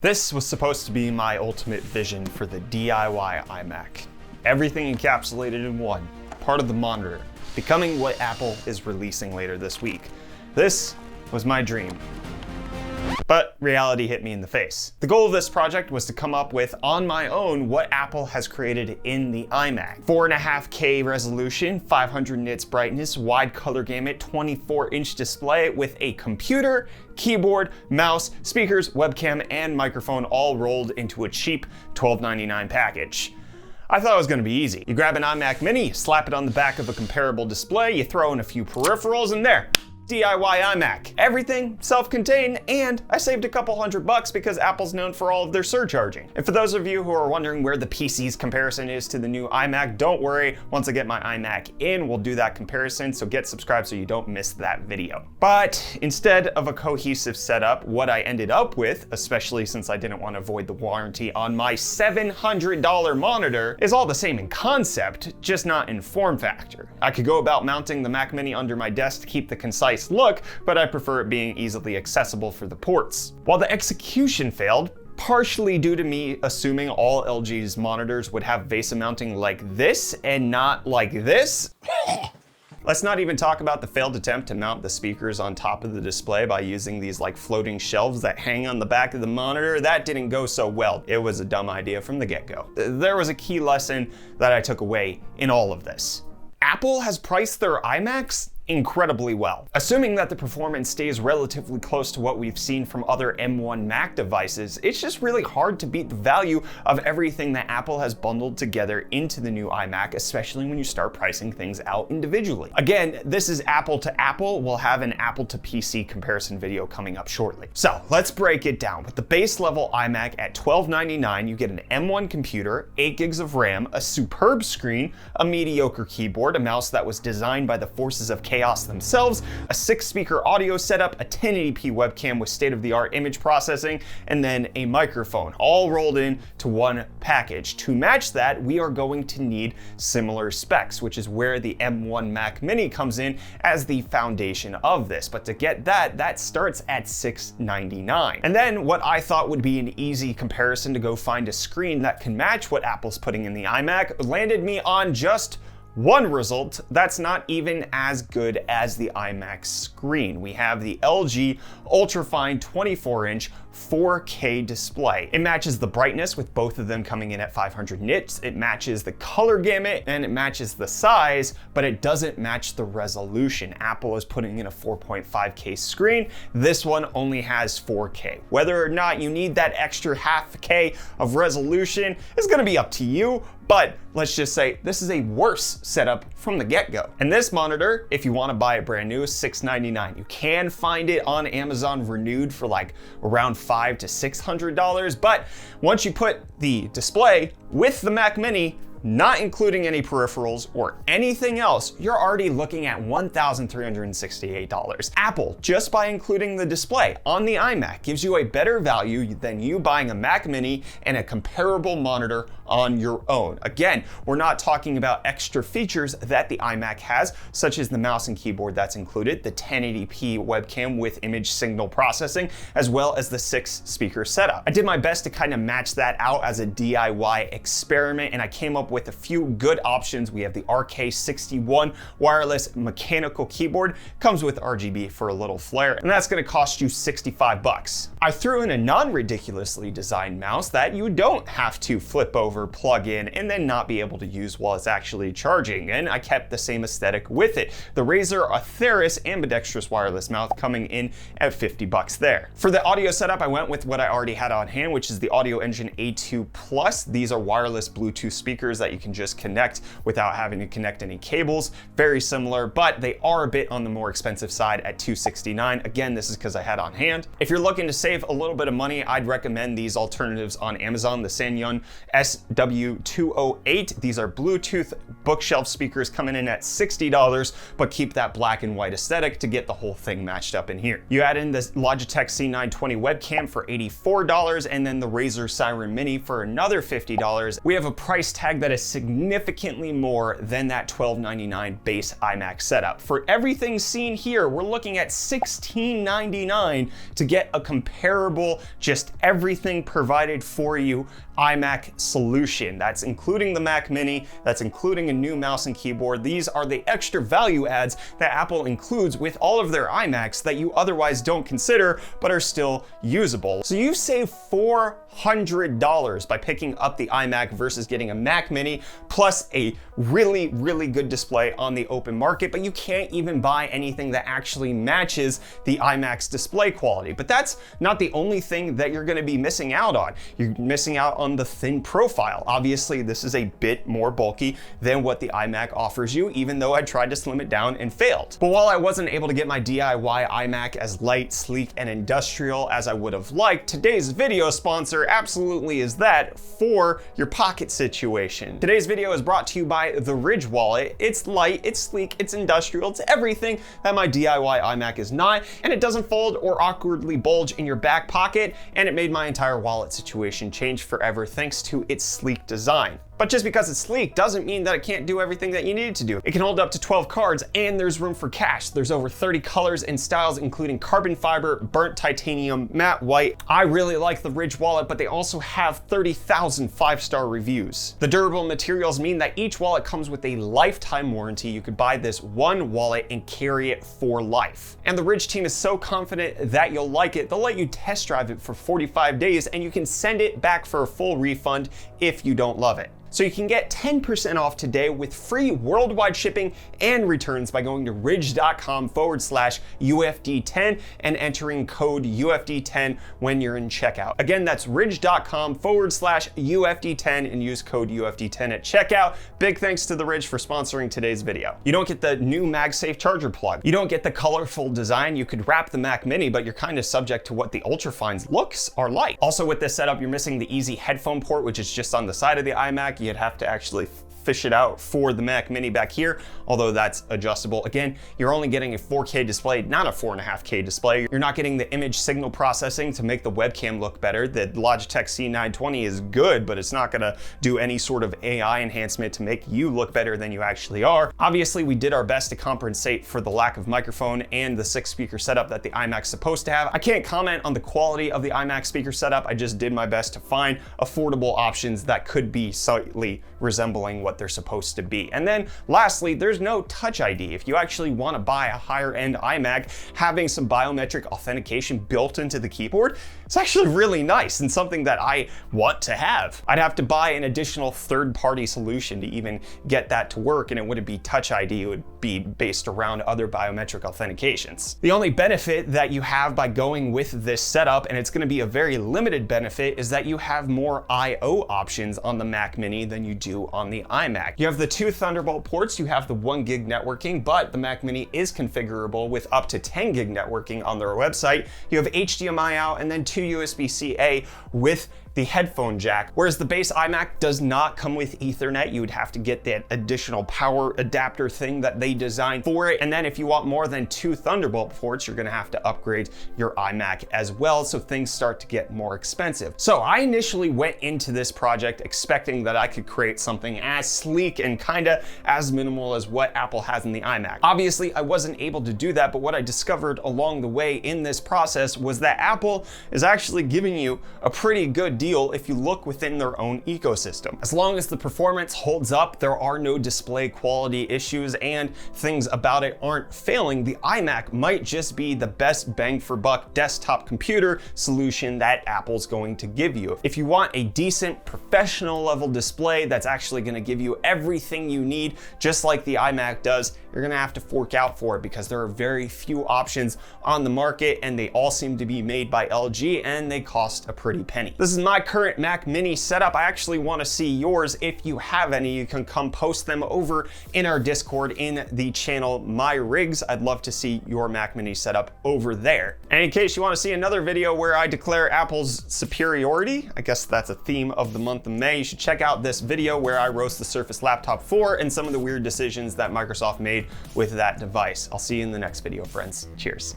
This was supposed to be my ultimate vision for the DIY iMac. Everything encapsulated in one, part of the monitor, becoming what Apple is releasing later this week. This was my dream. But reality hit me in the face. The goal of this project was to come up with, on my own, what Apple has created in the iMac. 4.5K resolution, 500 nits brightness, wide color gamut, 24-inch display with a computer, keyboard, mouse, speakers, webcam, and microphone all rolled into a cheap $12.99 package. I thought it was going to be easy. You grab an iMac Mini, slap it on the back of a comparable display, you throw in a few peripherals, and there. DIY iMac. Everything self-contained, and I saved a couple $100 because Apple's known for all of their surcharging. And for those of you who are wondering where the PC's comparison is to the new iMac, don't worry. Once I get my iMac in, we'll do that comparison, so get subscribed so you don't miss that video. But instead of a cohesive setup, what I ended up with, especially since I didn't want to void the warranty on my $700 monitor, is all the same in concept, just not in form factor. I could go about mounting the Mac Mini under my desk to keep the concise look, but I prefer it being easily accessible for the ports. While the execution failed, partially due to me assuming all LG's monitors would have VESA mounting like this and not like this. Let's not even talk about the failed attempt to mount the speakers on top of the display by using these like floating shelves that hang on the back of the monitor. That didn't go so well. It was a dumb idea from the get-go. There was a key lesson that I took away in all of this. Apple has priced their iMacs incredibly well. Assuming that the performance stays relatively close to what we've seen from other M1 Mac devices, it's just really hard to beat the value of everything that Apple has bundled together into the new iMac, especially when you start pricing things out individually. Again, this is Apple to Apple. We'll have an Apple to PC comparison video coming up shortly. So let's break it down. With the base level iMac at $12.99, you get an M1 computer, 8 gigs of RAM, a superb screen, a mediocre keyboard, a mouse that was designed by the forces of chaos themselves, a 6-speaker audio setup, a 1080p webcam with state-of-the-art image processing, and then a microphone, all rolled in to one package. To match that, we are going to need similar specs, which is where the M1 Mac Mini comes in as the foundation of this. But to get that starts at $699. And then what I thought would be an easy comparison to go find a screen that can match what Apple's putting in the iMac landed me on just one result that's not even as good as the iMac screen. We have the LG ultrafine 24-inch 4K display. It matches the brightness with both of them coming in at 500 nits. It matches the color gamut and it matches the size, but it doesn't match the resolution. Apple is putting in a 4.5K screen. This one only has 4K. Whether or not you need that extra half K of resolution is gonna be up to you, but let's just say this is a worse setup from the get-go. And this monitor, if you want to buy it brand new, is $699. You can find it on Amazon renewed for like around $500 to $600, but once you put the display with the Mac Mini, not including any peripherals or anything else, you're already looking at $1,368. Apple, just by including the display on the iMac, gives you a better value than you buying a Mac Mini and a comparable monitor on your own. Again, we're not talking about extra features that the iMac has, such as the mouse and keyboard that's included, the 1080p webcam with image signal processing, as well as the 6-speaker setup. I did my best to kind of match that out as a DIY experiment, and I came up with a few good options. We have the RK61 wireless mechanical keyboard, comes with RGB for a little flair, and that's going to cost you $65. I threw in a non-ridiculously designed mouse that you don't have to flip over, plug in, and then not be able to use while it's actually charging, and I kept the same aesthetic with it. The Razer Atheris ambidextrous wireless mouse coming in at $50 there. For the audio setup, I went with what I already had on hand, which is the Audio Engine A2 Plus. These are wireless Bluetooth speakers that you can just connect without having to connect any cables. Very similar, but they are a bit on the more expensive side at $269. Again, this is because I had on hand. If you're looking to save a little bit of money, I'd recommend these alternatives on Amazon, the Sanyun SW208. These are Bluetooth bookshelf speakers coming in at $60, but keep that black and white aesthetic to get the whole thing matched up in here. You add in the Logitech C920 webcam for $84, and then the Razer Siren Mini for another $50. We have a price tag that that is significantly more than that $1299 base iMac setup. For everything seen here, we're looking at $1699 to get a comparable, just everything provided for you iMac solution. That's including the Mac Mini, that's including a new mouse and keyboard. These are the extra value adds that Apple includes with all of their iMacs that you otherwise don't consider, but are still usable. So you save $400 by picking up the iMac versus getting a Mac Mini, plus a really, really good display on the open market, but you can't even buy anything that actually matches the iMac's display quality. But that's not the only thing that you're gonna be missing out on. You're missing out on the thin profile. Obviously, this is a bit more bulky than what the iMac offers you, even though I tried to slim it down and failed. But while I wasn't able to get my DIY iMac as light, sleek, and industrial as I would have liked, today's video sponsor absolutely is that for your pocket situation. Today's video is brought to you by the Ridge wallet. It's light, it's sleek, it's industrial, it's everything that my DIY iMac is not, and it doesn't fold or awkwardly bulge in your back pocket, and it made my entire wallet situation change forever thanks to its sleek design. But just because it's sleek doesn't mean that it can't do everything that you need it to do. It can hold up to 12 cards, and there's room for cash. There's over 30 colors and styles, including carbon fiber, burnt titanium, matte white. I really like the Ridge wallet, but they also have 30,000 5-star reviews. The durable materials mean that each wallet comes with a lifetime warranty. You could buy this one wallet and carry it for life. And the Ridge team is so confident that you'll like it, they'll let you test drive it for 45 days, and you can send it back for a full refund if you don't love it. So you can get 10% off today with free worldwide shipping and returns by going to ridge.com/UFD10 and entering code UFD10 when you're in checkout. Again, that's ridge.com/UFD10 and use code UFD10 at checkout. Big thanks to the Ridge for sponsoring today's video. You don't get the new MagSafe charger plug. You don't get the colorful design. You could wrap the Mac Mini, but you're kind of subject to what the Ultrafine's looks are like. Also with this setup, you're missing the easy headphone port, which is just on the side of the iMac. You'd have to actually fish it out for the Mac Mini back here, although that's adjustable. Again, you're only getting a 4K display, not a 4.5K display. You're not getting the image signal processing to make the webcam look better. The Logitech C920 is good, but it's not gonna do any sort of AI enhancement to make you look better than you actually are. Obviously, we did our best to compensate for the lack of microphone and the 6-speaker setup that the iMac's supposed to have. I can't comment on the quality of the iMac speaker setup. I just did my best to find affordable options that could be slightly resembling what they're supposed to be. And then lastly, there's no Touch ID. If you actually want to buy a higher end iMac, having some biometric authentication built into the keyboard, it's actually really nice and something that I want to have. I'd have to buy an additional third-party solution to even get that to work, and it wouldn't be Touch ID, it would be based around other biometric authentications. The only benefit that you have by going with this setup, and it's going to be a very limited benefit, is that you have more I/O options on the Mac Mini than you do on the iMac. You have the 2 Thunderbolt ports, you have the 1 gig networking, but the Mac Mini is configurable with up to 10 gig networking on their website. You have HDMI out and then 2 USB-C-A with the headphone jack, whereas the base iMac does not come with Ethernet. You would have to get that additional power adapter thing that they designed for it. And then if you want more than 2 Thunderbolt ports, you're gonna have to upgrade your iMac as well, so things start to get more expensive. So I initially went into this project expecting that I could create something as sleek and kinda as minimal as what Apple has in the iMac. Obviously, I wasn't able to do that, but what I discovered along the way in this process was that Apple is actually giving you a pretty good deal if you look within their own ecosystem. As long as the performance holds up, there are no display quality issues, and things about it aren't failing, the iMac might just be the best bang for buck desktop computer solution that Apple's going to give you. If you want a decent professional level display that's actually going to give you everything you need, just like the iMac does, you're going to have to fork out for it because there are very few options on the market, and they all seem to be made by LG, and they cost a pretty penny. This is my current Mac Mini setup. I actually want to see yours. If you have any, you can come post them over in our Discord in the channel My Rigs. I'd love to see your Mac Mini setup over there. And in case you want to see another video where I declare Apple's superiority, I guess that's a theme of the month of May, you should check out this video where I roast the Surface Laptop 4 and some of the weird decisions that Microsoft made with that device. I'll see you in the next video, friends. Cheers.